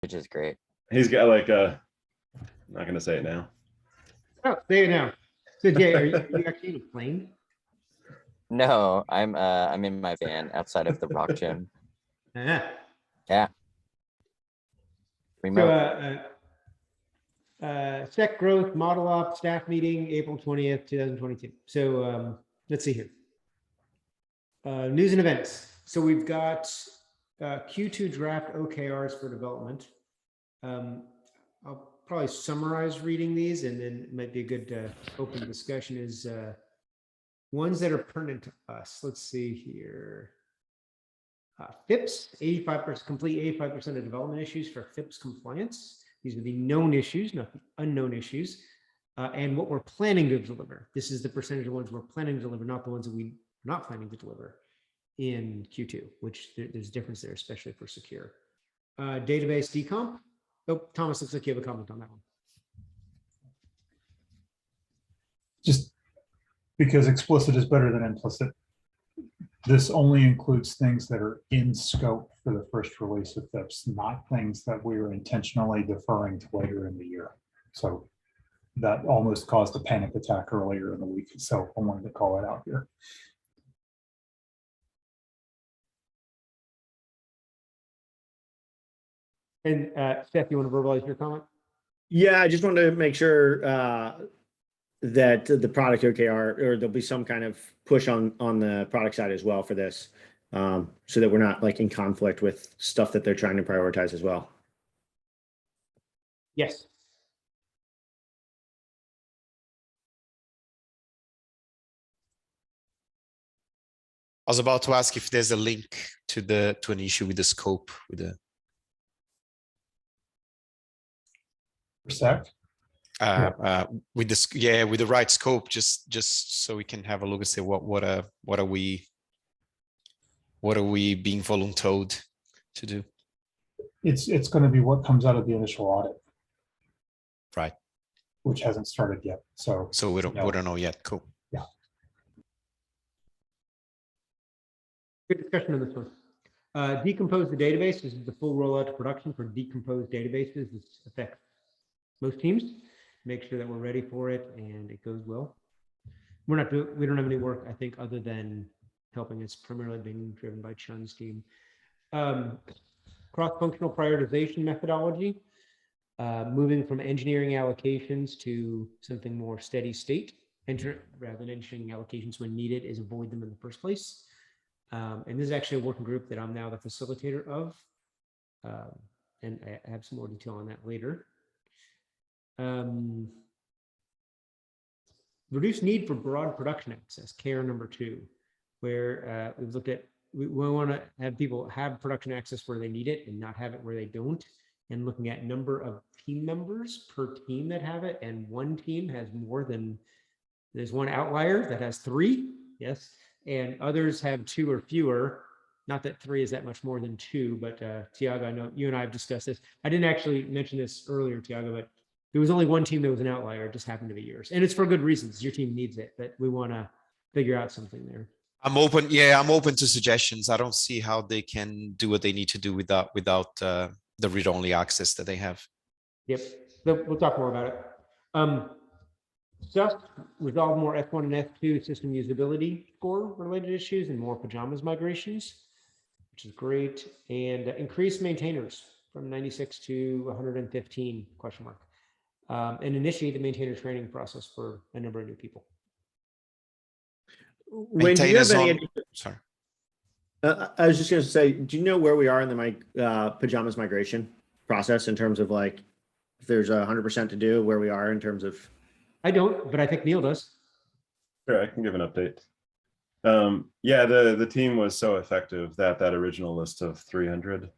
which is great. He's got like a, I'm not going to say it now. Oh, say it now. So Jay, are you actually in a plane? No, I'm in my van outside of the rock gym. Yeah. Yeah. Remote. So Spec Growth ModelOps staff meeting, April 20th, 2022. So let's see here. News and events. So we've got Q2 draft OKRs for development. I'll probably summarize reading these, and then it might be a good open discussion. Is ones that are pertinent to us. Let's see here. FIPS, 85%, complete 85% of development issues for FIPS compliance. These are the known issues, not the unknown issues. And what we're planning to deliver. This is the percentage of ones we're planning to deliver, not the ones that we're not planning to deliver in Q2, which there's a difference there, especially for secure. Database decomp. Oh, Thomas, looks like you have a comment on that one. Just because explicit is better than implicit. This only includes things that are in scope for the first release of FIPS, not things that we are intentionally deferring to later in the year. So that almost caused a panic attack earlier in the week. So I wanted to call it out here. And Seth, you want to verbalize your comment? Yeah, I just wanted to make sure that the product OKR, or there'll be some kind of push on the product side as well for this, so that we're not like in conflict with stuff that they're trying to prioritize as well. Yes. I was about to ask if there's a link to an issue with the scope with the Sec? with this, yeah, with the right scope, just so we can have a look and say what are we being voluntold to do. It's going to be what comes out of the initial audit, right? Which hasn't started yet. So we don't know yet. Cool. Yeah. Good discussion on this one. Decompose the database. This is the full rollout to production for decomposed databases. This affects most teams. Make sure that we're ready for it and it goes well. We don't have any work, I think, other than helping. It's primarily being driven by Chun's team. Cross-functional prioritization methodology, moving from engineering allocations to something more steady state. Rather than engineering allocations when needed, is avoid them in the first place. And this is actually a working group that I'm now the facilitator of. And I have some more detail on that later. Reduce need for broad production access, care number 2, where we've looked at, we want to have people have production access where they need it and not have it where they don't, and looking at number of team members per team that have it, and one team has more than, there's one outlier that has 3, yes, and others have 2 or fewer. Not that 3 is that much more than 2, but Tiago, I know you and I have discussed this. I didn't actually mention this earlier, Tiago, but there was only one team that was an outlier. It just happened to be yours. And it's for good reasons. Your team needs it, but we want to figure out something there. I'm open. Yeah, I'm open to suggestions. I don't see how they can do what they need to do without the read-only access that they have. Yep. So we'll talk more about it. Just resolve more F1 and F2 system usability score related issues and more pajamas migrations, which is great. And increase maintainers from 96 to 115 ? And initiate the maintainer training process for a number of new people. Wayne, do you have any? Sorry. I was just going to say, do you know where we are in the pajamas migration process in terms of like, if there's 100% to do, where we are in terms of? I don't, but I think Neil does. Sure, I can give an update. Yeah, the team was so effective that original list of 300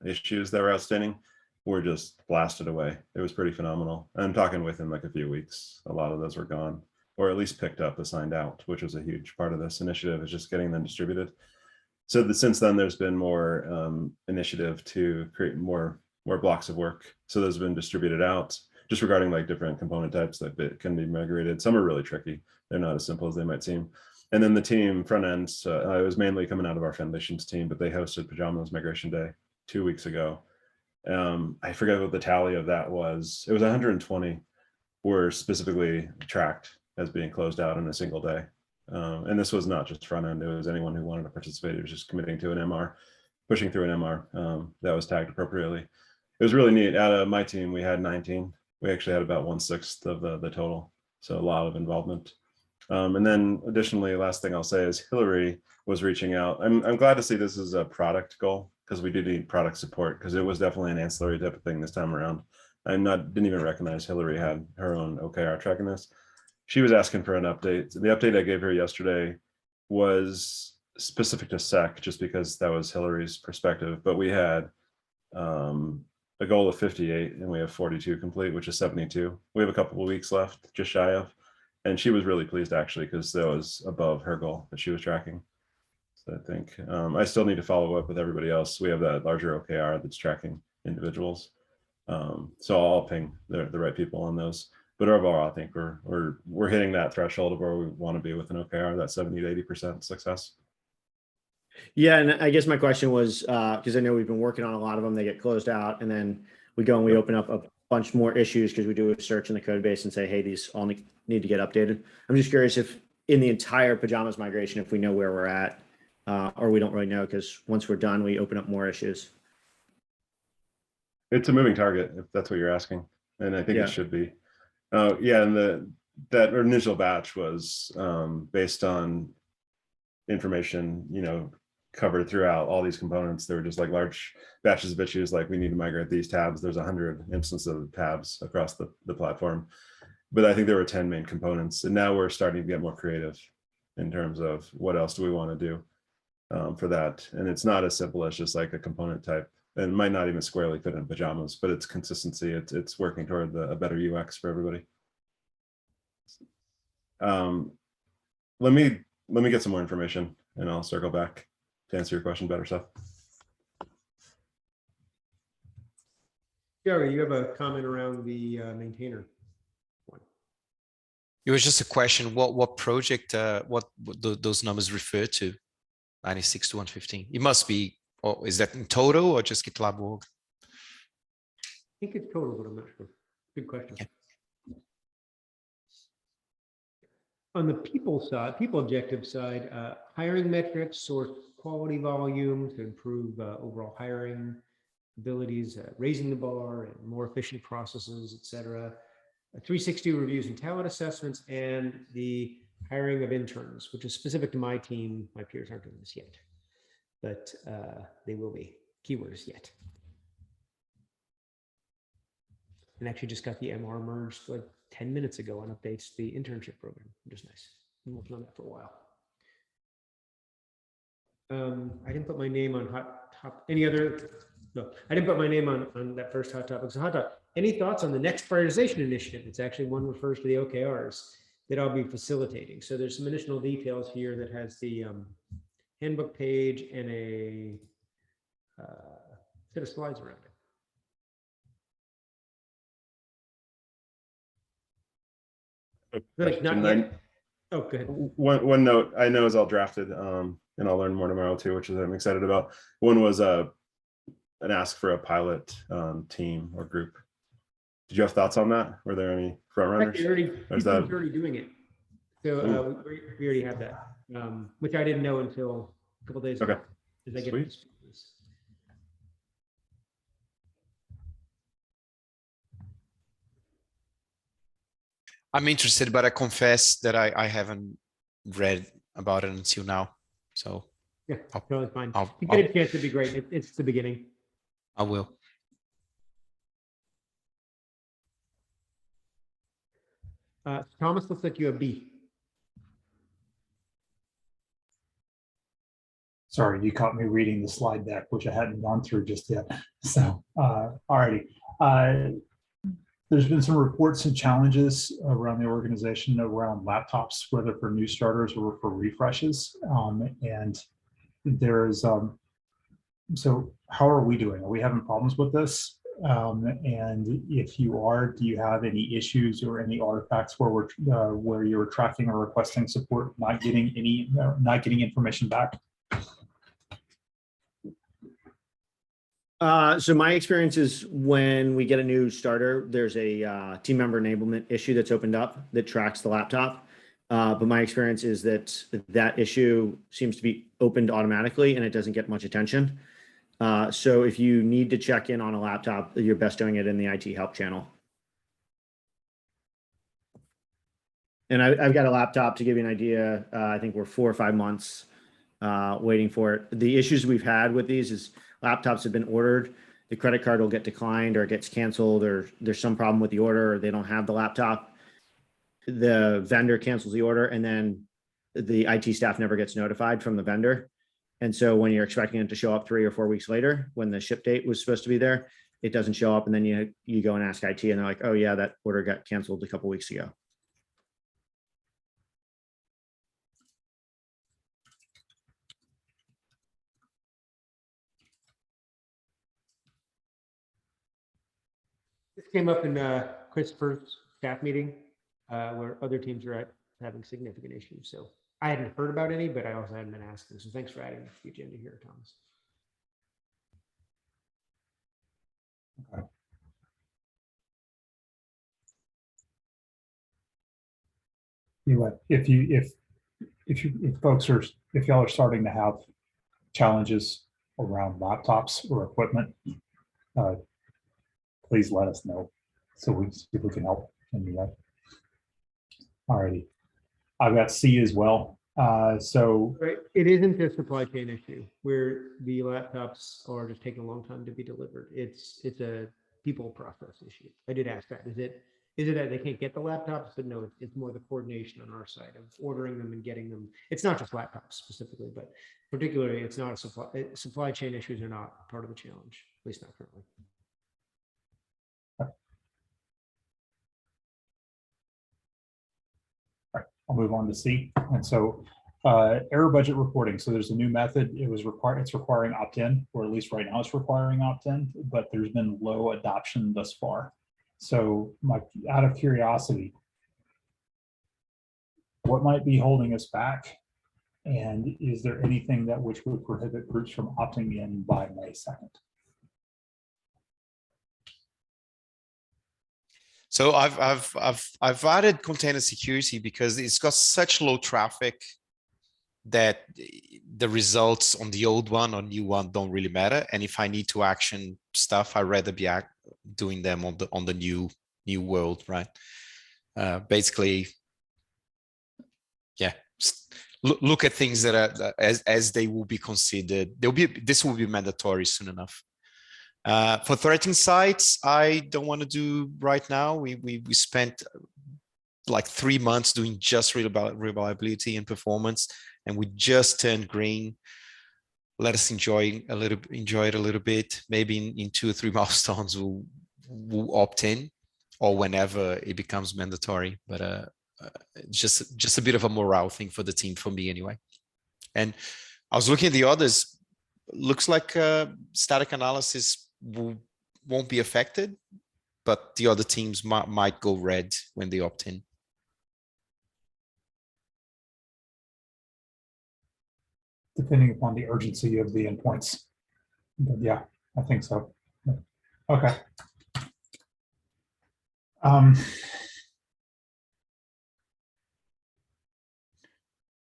issues that were outstanding were just blasted away. It was pretty phenomenal. I'm talking within like a few weeks, a lot of those were gone, or at least picked up, assigned out, which was a huge part of this initiative, is just getting them distributed. So since then, there's been more initiative to create more blocks of work. So those have been distributed out, just regarding like different component types that can be migrated. Some are really tricky. They're not as simple as they might seem. And then the team front end, it was mainly coming out of our foundations team, but they hosted Pajamas Migration Day 2 weeks ago. I forget what the tally of that was. It was 120 were specifically tracked as being closed out in a single day. And this was not just front end, it was anyone who wanted to participate. It was just committing to an MR, pushing through an MR that was tagged appropriately. It was really neat. Out of my team, we had 19. We actually had about 1/6 of the total. So a lot of involvement. And then additionally, last thing I'll say is Hillary was reaching out. I'm glad to see this is a product goal, because we do need product support, because it was definitely an ancillary type of thing this time around. Didn't even recognize Hillary had her own OKR tracking this. She was asking for an update. The update I gave her yesterday was specific to SEC, just because that was Hillary's perspective. But we had a goal of 58 and we have 42 complete, which is 72. We have a couple of weeks left, just shy of. And she was really pleased actually, because that was above her goal that she was tracking. So I think I still need to follow up with everybody else. We have that larger OKR that's tracking individuals. So I'll ping the right people on those. But overall, I think we're hitting that threshold of where we want to be with an OKR, that 70 to 80% success. Yeah, and I guess my question was, because I know we've been working on a lot of them, they get closed out, and then we go and we open up a bunch more issues because we do a search in the code base and say, hey, these all need to get updated. I'm just curious if in the entire pajamas migration, if we know where we're at, or we don't really know, because once we're done, we open up more issues. It's a moving target, if that's what you're asking. And I think Yeah. it should be. Yeah, and that initial batch was based on information, covered throughout all these components. There were just like large batches of issues, like we need to migrate these tabs. There's 100 instances of tabs across the platform. But I think there were 10 main components. And now we're starting to get more creative in terms of what else do we want to do for that. And it's not as simple as just like a component type. And might not even squarely fit in pajamas, but it's consistency. It's working toward a better UX for everybody. Let me get some more information and I'll circle back to answer your question better, Seth. Jerry, you have a comment around the maintainer one. It was just a question, what project, those numbers refer to, 96 to 115? It must be, or is that in total or just GitLab org? I think it's total, but I'm not sure. Good question. Okay. On the people side, people objective side, hiring metrics, source quality volume to improve overall hiring abilities, raising the bar and more efficient processes, et cetera. 360 reviews and talent assessments, and the hiring of interns, which is specific to my team. My peers aren't doing this yet, but they will be. Keywords yet. And actually just got the MR merged like 10 minutes ago on updates to the internship program, which is nice. Been working on that for a while. I didn't put my name on hot top. Any other? No, I didn't put my name on that first hot topic. So hot topic. Any thoughts on the next prioritization initiative? It's actually one refers to the OKRs that I'll be facilitating. So there's some additional details here that has the handbook page and a set of slides around it. Like not yet. Oh, go ahead. One note I know is all drafted, and I'll learn more tomorrow too, which is I'm excited about. One was an ask for a pilot team or group. Did you have thoughts on that? Were there any front runners? He's already doing it. So we already have that, which I didn't know until a couple days ago. Okay. Sweet. I'm interested, but I confess that I haven't read about it until now. So yeah, totally fine. I'll you get a chance, it'd be great. It's the beginning. I will. Thomas, looks like you have B. Sorry, you caught me reading the slide deck, which I hadn't gone through just yet. So, alrighty. There's been some reports and challenges around the organization around laptops, whether for new starters or for refreshes. And there's, so how are we doing? Are we having problems with this? And if you are, do you have any issues or any artifacts where you're tracking or requesting support, not getting information back? So my experience is when we get a new starter, there's a team member enablement issue that's opened up that tracks the laptop. But my experience is that that issue seems to be opened automatically and it doesn't get much attention. So if you need to check in on a laptop, you're best doing it in the IT help channel. And I've got a laptop to give you an idea. I think we're 4 or 5 months waiting for it. The issues we've had with these is laptops have been ordered. The credit card will get declined or it gets canceled, or there's some problem with the order, or they don't have the laptop. The vendor cancels the order, and then the IT staff never gets notified from the vendor. And so when you're expecting it to show up 3 or 4 weeks later, when the ship date was supposed to be there, it doesn't show up. And then you go and ask IT and they're like, oh yeah, that order got canceled a couple weeks ago. This came up in Christopher's staff meeting where other teams are having significant issues. So I hadn't heard about any, but I also hadn't been asking. So thanks for adding to the agenda here, Thomas. Okay. Anyway, if y'all are starting to have challenges around laptops or equipment, please let us know so we see if we can help anyway. Alrighty, I've got C as well. So Right. It isn't a supply chain issue where the laptops are just taking a long time to be delivered. It's a people process issue. I did ask that. Is it that they can't get the laptops? But no, it's more the coordination on our side of ordering them and getting them. It's not just laptops specifically, but particularly it's not a supply chain issues are not part of the challenge, at least not currently. I'll move on to C. And so error budget reporting. So there's a new method. It's requiring opt-in, or at least right now it's requiring opt-in, but there's been low adoption thus far. So out of curiosity, what might be holding us back? And is there anything that which would prohibit groups from opting in by May 2nd? So I've added container security because it's got such low traffic that the results on the old one or new one don't really matter. And if I need to action stuff, I'd rather be doing them on the new world, right? Basically, yeah. Look at things that are as they will be considered. This will be mandatory soon enough. For threatening sites, I don't want to do right now. We spent like 3 months doing just reliability and performance, and we just turned green. Let us enjoy it a little bit. Maybe in 2 or 3 milestones we'll opt in, or whenever it becomes mandatory. But just a bit of a morale thing for the team, for me anyway. And I was looking at the others. Looks like static analysis won't be affected, but the other teams might go red when they opt in. Depending upon the urgency of the endpoints. But yeah, I think so. Okay.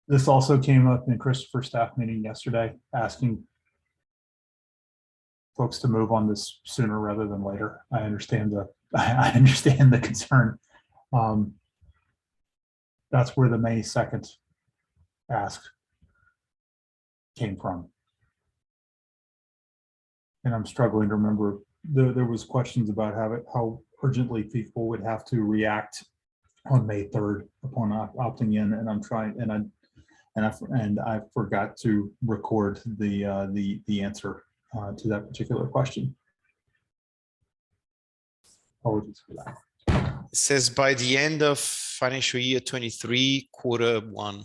This also came up in Christopher's staff meeting yesterday, asking folks to move on this sooner rather than later. I understand the concern. That's where the May 2nd ask came from. And I'm struggling to remember, there was questions about how urgently people would have to react on May 3rd upon opting in, and I'm trying, and I forgot to record the answer to that particular question. Apologies for that. It says by the end of financial year 23, Q1.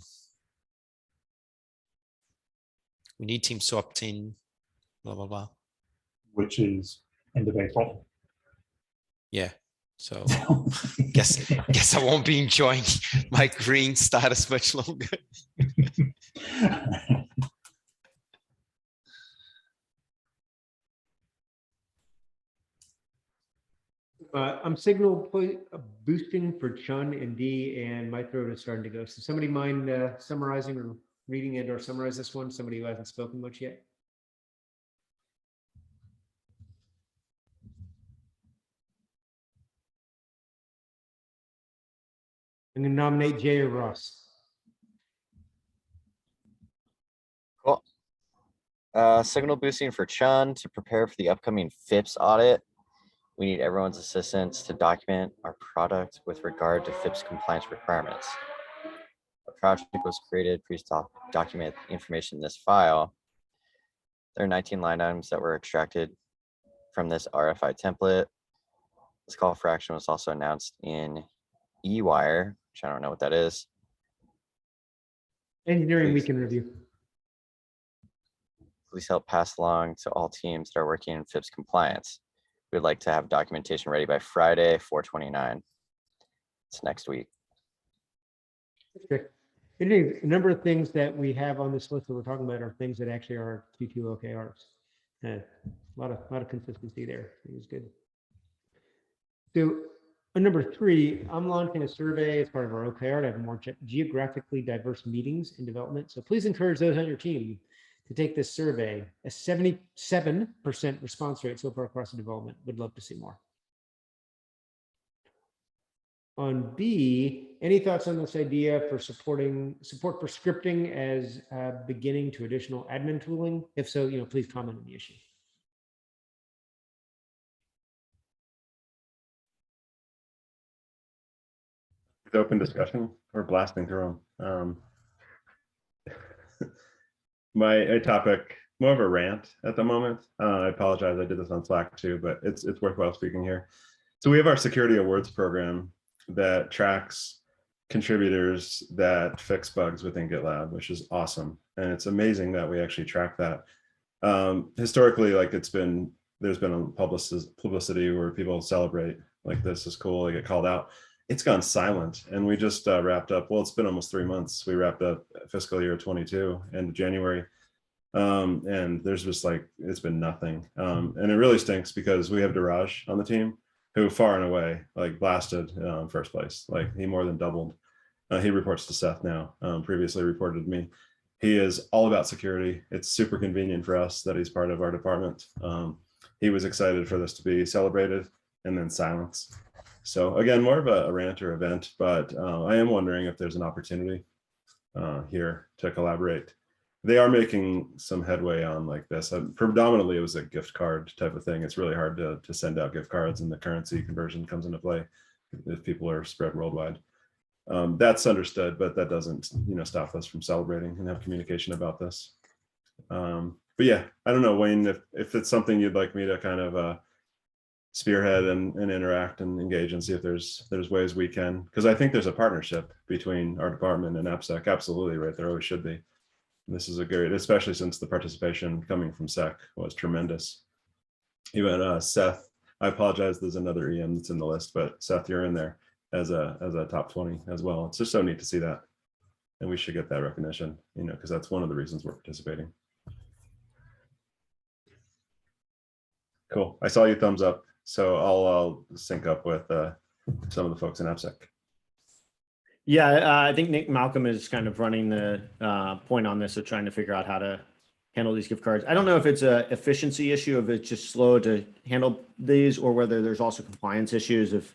We need teams to opt in, blah, blah, blah. Which is end of April. Yeah. So guess I won't be enjoying my green status much longer. I'm signal boosting for Chun and D, and my throat is starting to go. So somebody mind summarizing or reading it or summarize this one? Somebody who hasn't spoken much yet. I'm going to nominate Jay or Ross. Cool. Signal boosting for Chun to prepare for the upcoming FIPS audit. We need everyone's assistance to document our product with regard to FIPS compliance requirements. A project was created, please document information in this file. There are 19 line items that were extracted from this RFI template. This call for action was also announced in eWire, which I don't know what that is. Engineering Please. weekend review. Please help pass along to all teams that are working in FIPS compliance. We'd like to have documentation ready by Friday, 4/29. It's next week. Okay. A number of things that we have on this list that we're talking about are things that actually are Q2 OKRs. A lot of consistency there. I think it's good. So on number 3, I'm launching a survey as part of our OKR to have more geographically diverse meetings in development. So please encourage those on your team to take this survey. A 77% response rate so far across the development. Would love to see more. On B, any thoughts on this idea for support for scripting as beginning to additional admin tooling? If so, please comment on the issue. It's open discussion or blasting through them. My topic, more of a rant at the moment. I apologize, I did this on Slack too, but it's worthwhile speaking here. So we have our security awards program that tracks contributors that fix bugs within GitLab, which is awesome. And it's amazing that we actually track that. Historically, like there's been a publicity where people celebrate, like this is cool, they get called out. It's gone silent, and we just wrapped up. Well, it's been almost 3 months. We wrapped up fiscal year 22 end of January, and there's just like it's been nothing. And it really stinks because we have Diraj on the team, who far and away like blasted first place. Like he more than doubled. He reports to Seth now. Previously reported to me. He is all about security. It's super convenient for us that he's part of our department. He was excited for this to be celebrated, and then silence. So again, more of a rant or event, but I am wondering if there's an opportunity here to collaborate. They are making some headway on like this. Predominantly, it was a gift card type of thing. It's really hard to send out gift cards, and the currency conversion comes into play if people are spread worldwide. That's understood, but that doesn't stop us from celebrating and have communication about this. But yeah, I don't know, Wayne, if it's something you'd like me to kind of spearhead and interact and engage and see if there's ways we can, because I think there's a partnership between our department and AppSec. Absolutely, right? There always should be. And this is a great, especially since the participation coming from Sec was tremendous. Even Seth, I apologize, there's another EM that's in the list, but Seth, you're in there as a top 20 as well. It's just so neat to see that, and we should get that recognition, because that's one of the reasons we're participating. Cool. I saw you thumbs up. So I'll sync up with some of the folks in AppSec. Yeah, I think Nick Malcolm is kind of running the point on this of trying to figure out how to handle these gift cards. I don't know if it's a efficiency issue, if it's just slow to handle these, or whether there's also compliance issues of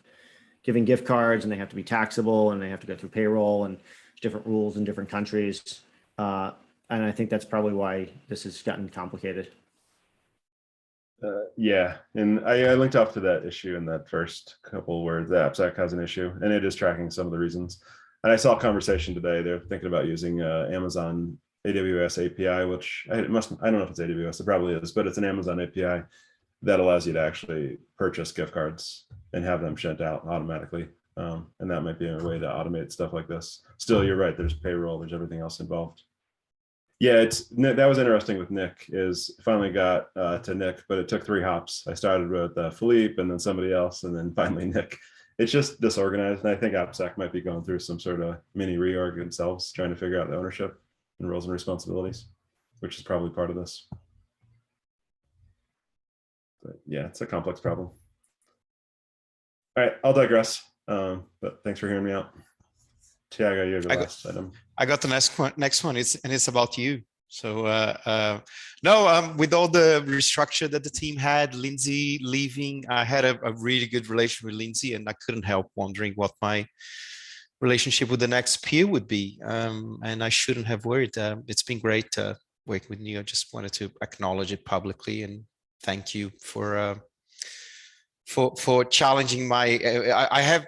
giving gift cards and they have to be taxable and they have to go through payroll and different rules in different countries. And I think that's probably why this has gotten complicated. Yeah, and I linked off to that issue in that first couple words. The AppSec has an issue, and it is tracking some of the reasons. And I saw a conversation today. They're thinking about using Amazon AWS API, which I don't know if it's AWS, it probably is, but it's an Amazon API that allows you to actually purchase gift cards and have them sent out automatically. And that might be a way to automate stuff like this. Still, you're right. There's payroll. There's everything else involved. Yeah, that was interesting with Nick. Is finally got to Nick, but it took 3 hops. I started with Philippe, and then somebody else, and then finally Nick. It's just disorganized, and I think AppSec might be going through some sort of mini reorg themselves, trying to figure out the ownership and roles and responsibilities, which is probably part of this. But yeah, it's a complex problem. All right, I'll digress. But thanks for hearing me out. Tiago, you're the I got- last item. I got the next one. It's about you. So no, with all the restructure that the team had, Lindsay leaving, I had a really good relation with Lindsay, and I couldn't help wondering what my relationship with the next peer would be. And I shouldn't have worried. It's been great working with you. I just wanted to acknowledge it publicly and thank you for challenging my.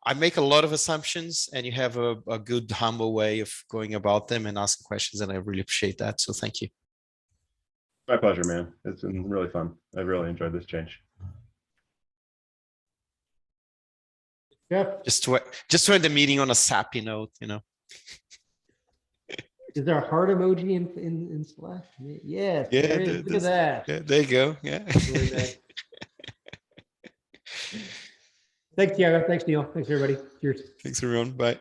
I make a lot of assumptions, and you have a good, humble way of going about them and asking questions, and I really appreciate that. So thank you. My pleasure, man. It's been really fun. I really enjoyed this change. Jeff, Just to end the meeting on a sappy note, you know. is there a heart emoji in Slack? Yes. Yeah, there is. Look at that. Yeah, there you go. Yeah. Very nice. Thanks, Tiago. Thanks, Neil. Thanks, everybody. Cheers. Thanks, everyone. Bye.